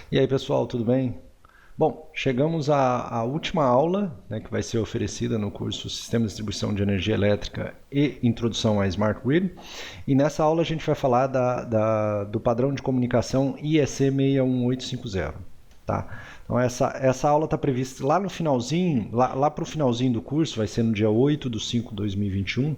E aí, pessoal, tudo bem? Bom, chegamos à última aula, né, que vai ser oferecida no curso Sistema de Distribuição de Energia Elétrica e Introdução à Smart Grid. E nessa aula a gente vai falar do padrão de comunicação IEC 61850. Tá? Então essa aula está prevista lá no finalzinho, lá para o finalzinho do curso, vai ser no dia 8/5/2021,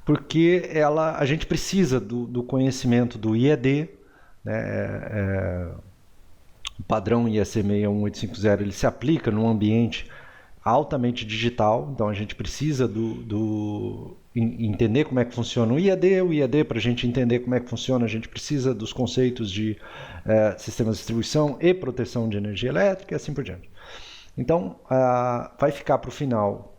porque a gente precisa do conhecimento do IED, né, o padrão IEC 61850 ele se aplica num ambiente altamente digital, então a gente precisa entender como é que funciona o IED para a gente entender como é que funciona, a gente precisa dos conceitos de sistemas de distribuição e proteção de energia elétrica e assim por diante. Então, vai ficar para o final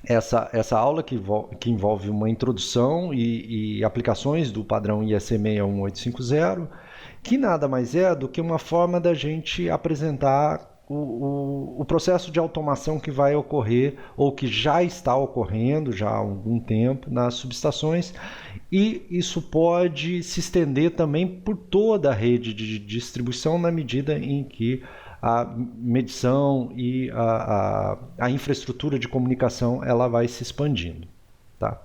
essa aula que envolve uma introdução e aplicações do padrão IEC 61850, que nada mais é do que uma forma da gente apresentar o processo de automação que vai ocorrer ou que já está ocorrendo já há algum tempo nas subestações, e isso pode se estender também por toda a rede de distribuição na medida em que a medição e a infraestrutura de comunicação ela vai se expandindo. Tá?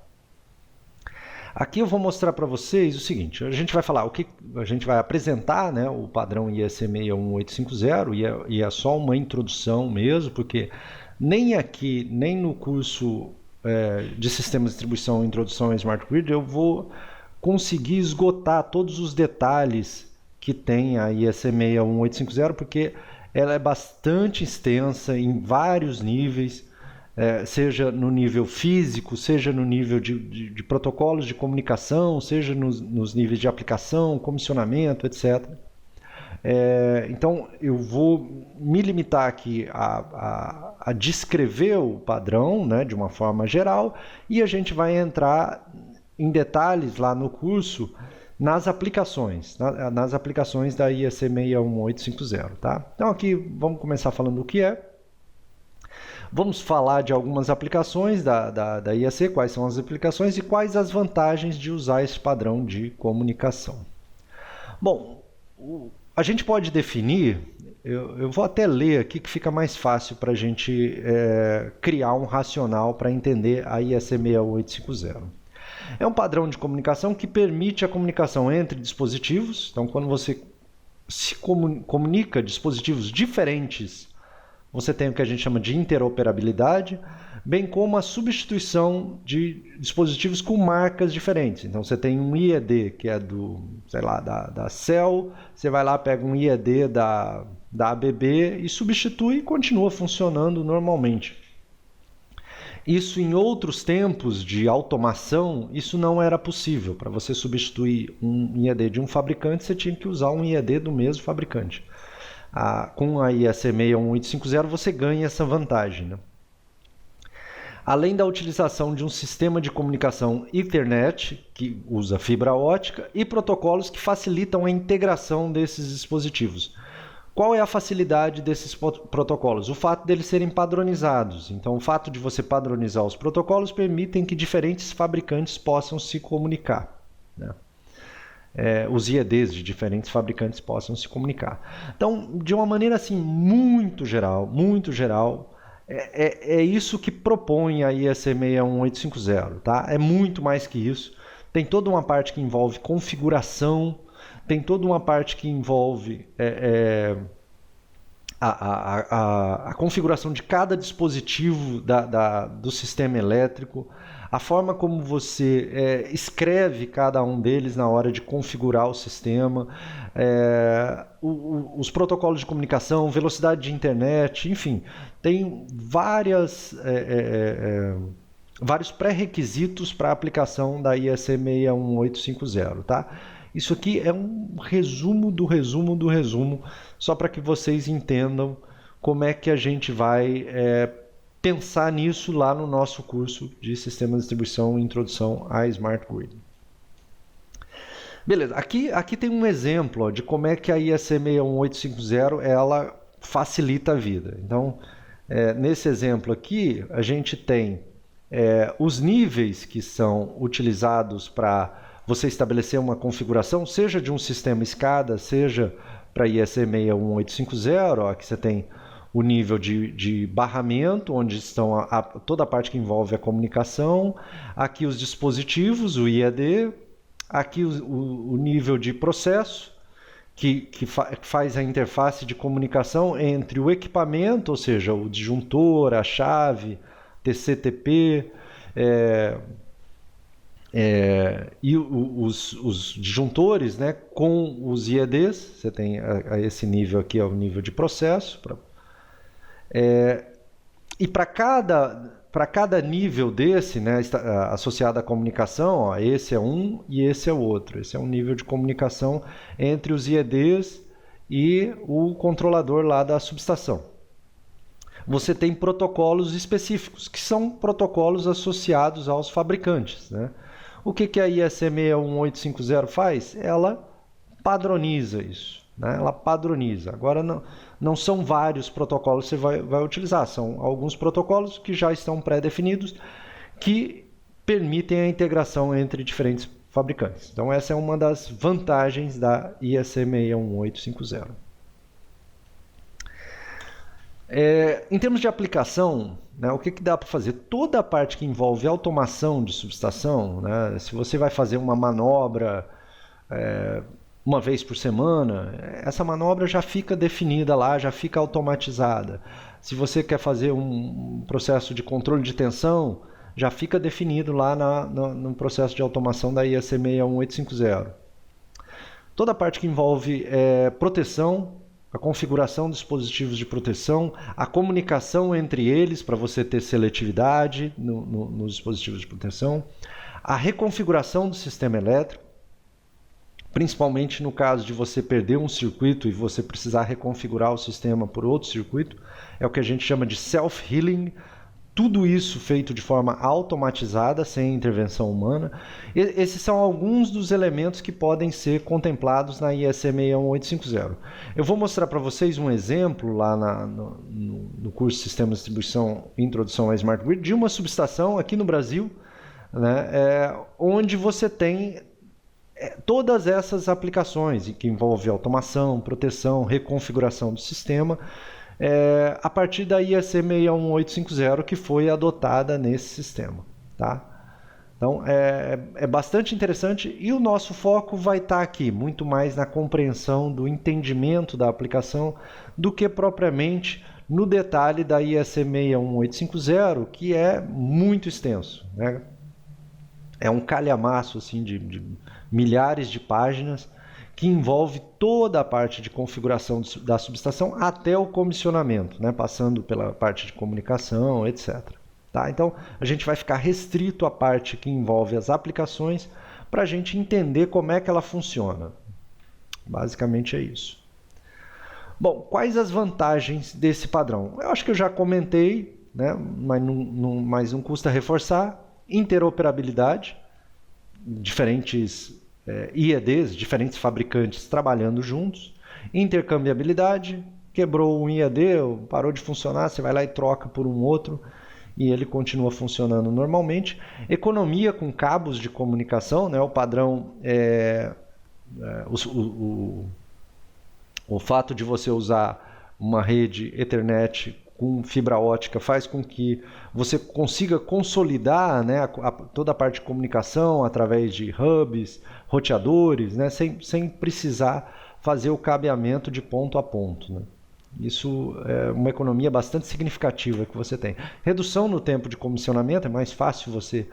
Aqui eu vou mostrar para vocês o seguinte, a gente vai falar, a gente vai apresentar, né, o padrão IEC 61850 e é só uma introdução mesmo, porque nem aqui, nem no curso de sistemas de distribuição e introdução à Smart Grid eu vou conseguir esgotar todos os detalhes que tem a IEC 61850, porque ela é bastante extensa em vários níveis, seja no nível físico, seja no nível de protocolos de comunicação, seja nos níveis de aplicação, comissionamento, etc. Então, eu vou me limitar aqui a descrever o padrão, né, de uma forma geral, e a gente vai entrar em detalhes lá no curso nas aplicações da IEC 61850. Tá? Então, aqui vamos começar falando o que é. Vamos falar de algumas aplicações da IEC, quais são as aplicações e quais as vantagens de usar esse padrão de comunicação. Bom, a gente pode definir, eu vou até ler aqui que fica mais fácil para a gente criar um racional para entender a IEC 61850. É um padrão de comunicação que permite a comunicação entre dispositivos. Então, quando você se comunica dispositivos diferentes, você tem o que a gente chama de interoperabilidade, bem como a substituição de dispositivos com marcas diferentes. Então você tem um IED que é da Cell, você vai lá, pega um IED da ABB e substitui e continua funcionando normalmente. Isso em outros tempos de automação, isso não era possível. Para você substituir um IED de um fabricante, você tinha que usar um IED do mesmo fabricante. Com a IEC 61850 você ganha essa vantagem. Né? Além da utilização de um sistema de comunicação Ethernet, que usa fibra ótica, e protocolos que facilitam a integração desses dispositivos. Qual é a facilidade desses protocolos? O fato deles serem padronizados. Então, o fato de você padronizar os protocolos permitem que diferentes fabricantes possam se comunicar. Né? Os IEDs de diferentes fabricantes possam se comunicar. Então, de uma maneira assim muito geral, é isso que propõe a IEC 61850. Tá? É muito mais que isso. Tem toda uma parte que envolve configuração, tem toda uma parte que envolve a configuração de cada dispositivo do sistema elétrico, a forma como você escreve cada um deles na hora de configurar o sistema, os protocolos de comunicação, velocidade de internet, enfim, tem vários pré-requisitos para a aplicação da IEC 61850. Tá? Isso aqui é um resumo do resumo do resumo, só para que vocês entendam como é que a gente vai pensar nisso lá no nosso curso de Sistema de Distribuição e Introdução à Smart Grid. Beleza, aqui tem um exemplo de como é que a IEC 61850 ela facilita a vida. Então, nesse exemplo aqui, a gente tem os níveis que são utilizados para você estabelecer uma configuração, seja de um sistema SCADA, seja para IEC 61850, aqui você tem o nível de barramento, onde estão toda a parte que envolve a comunicação, aqui os dispositivos, o IED, aqui o nível de processo, que faz a interface de comunicação entre o equipamento, ou seja, o disjuntor, a chave, TCTP, e os disjuntores, né, com os IEDs. Você tem a esse nível aqui, é o nível de processo. E para cada nível desse, né, associado à comunicação, ó, esse é um e esse é o outro. Esse é um nível de comunicação entre os IEDs e o controlador lá da subestação. Você tem protocolos específicos, que são protocolos associados aos fabricantes, né? O que a IEC 61850 faz? Ela padroniza isso, né? Ela padroniza. Agora, não são vários protocolos que você vai utilizar, são alguns protocolos que já estão pré-definidos, que permitem a integração entre diferentes fabricantes. Então, essa é uma das vantagens da IEC 61850. Em termos de aplicação, né, o que dá para fazer? Toda a parte que envolve automação de subestação, né, se você vai fazer uma manobra uma vez por semana, essa manobra já fica definida lá, já fica automatizada. Se você quer fazer um processo de controle de tensão, já fica definido lá no processo de automação da IEC 61850. Toda a parte que envolve proteção, a configuração de dispositivos de proteção, a comunicação entre eles para você ter seletividade nos dispositivos de proteção, a reconfiguração do sistema elétrico, principalmente no caso de você perder um circuito e você precisar reconfigurar o sistema por outro circuito, é o que a gente chama de self-healing. Tudo isso feito de forma automatizada, sem intervenção humana. Esses são alguns dos elementos que podem ser contemplados na IEC 61850. Eu vou mostrar para vocês um exemplo lá no curso de Sistemas de Distribuição Introdução à Smart Grid, de uma subestação aqui no Brasil, né, onde você tem todas essas aplicações, que envolvem automação, proteção, reconfiguração do sistema, a partir da IEC 61850, que foi adotada nesse sistema. Tá? Então, é bastante interessante, e o nosso foco vai estar aqui, muito mais na compreensão do entendimento da aplicação, do que propriamente no detalhe da IEC 61850, que é muito extenso, né? É um calhamaço assim, de milhares de páginas, que envolve toda a parte de configuração da subestação até o comissionamento, né? Passando pela parte de comunicação, etc. Tá? Então, a gente vai ficar restrito à parte que envolve as aplicações para a gente entender como é que ela funciona. Basicamente é isso. Bom, quais as vantagens desse padrão? Eu acho que eu já comentei, né? Mas não custa reforçar. Interoperabilidade, diferentes IEDs, diferentes fabricantes trabalhando juntos. Intercambiabilidade, quebrou um IED, parou de funcionar, você vai lá e troca por um outro e ele continua funcionando normalmente. Economia com cabos de comunicação, né? O padrão, o fato de você usar uma rede Ethernet com fibra ótica faz com que você consiga consolidar, né, toda a parte de comunicação através de hubs, roteadores, né, sem precisar fazer o cabeamento de ponto a ponto, né. Isso é uma economia bastante significativa que você tem. Redução no tempo de comissionamento, é mais fácil você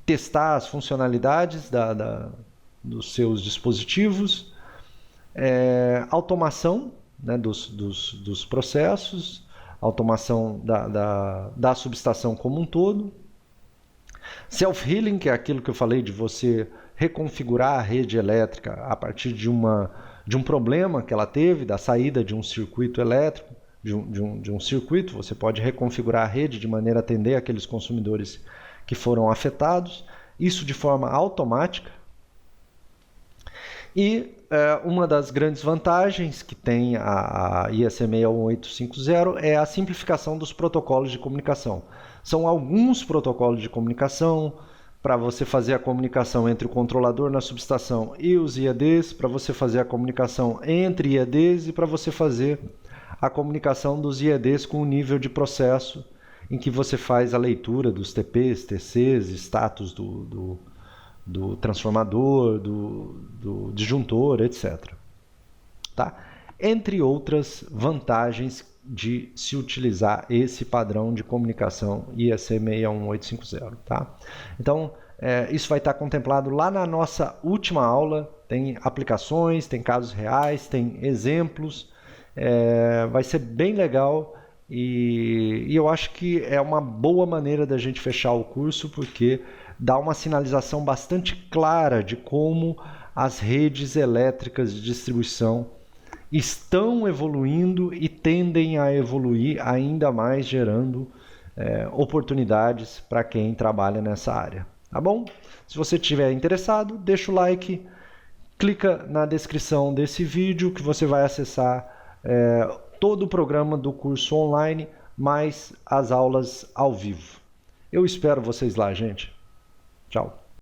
testar as funcionalidades dos seus dispositivos. Automação, né, dos processos, automação da subestação como um todo. Self-healing, que é aquilo que eu falei de você reconfigurar a rede elétrica a partir de um problema que ela teve, da saída de um circuito elétrico, de um circuito, você pode reconfigurar a rede de maneira a atender aqueles consumidores que foram afetados, isso de forma automática. E uma das grandes vantagens que tem a IEC 61850 é a simplificação dos protocolos de comunicação. São alguns protocolos de comunicação, para você fazer a comunicação entre o controlador na subestação e os IEDs, para você fazer a comunicação entre IEDs e para você fazer a comunicação dos IEDs com o nível de processo em que você faz a leitura dos TPs, TCs, status do transformador, do disjuntor, etc. Tá? Entre outras vantagens de se utilizar esse padrão de comunicação IEC 61850. Tá? Então, isso vai estar contemplado lá na nossa última aula. Tem aplicações, tem casos reais, tem exemplos. Vai ser bem legal e eu acho que é uma boa maneira da gente fechar o curso, porque dá uma sinalização bastante clara de como as redes elétricas de distribuição estão evoluindo e tendem a evoluir ainda mais, gerando oportunidades para quem trabalha nessa área. Tá bom? Se você estiver interessado, deixa o like, clica na descrição desse vídeo que você vai acessar todo o programa do curso online, mais as aulas ao vivo. Eu espero vocês lá, gente. Tchau.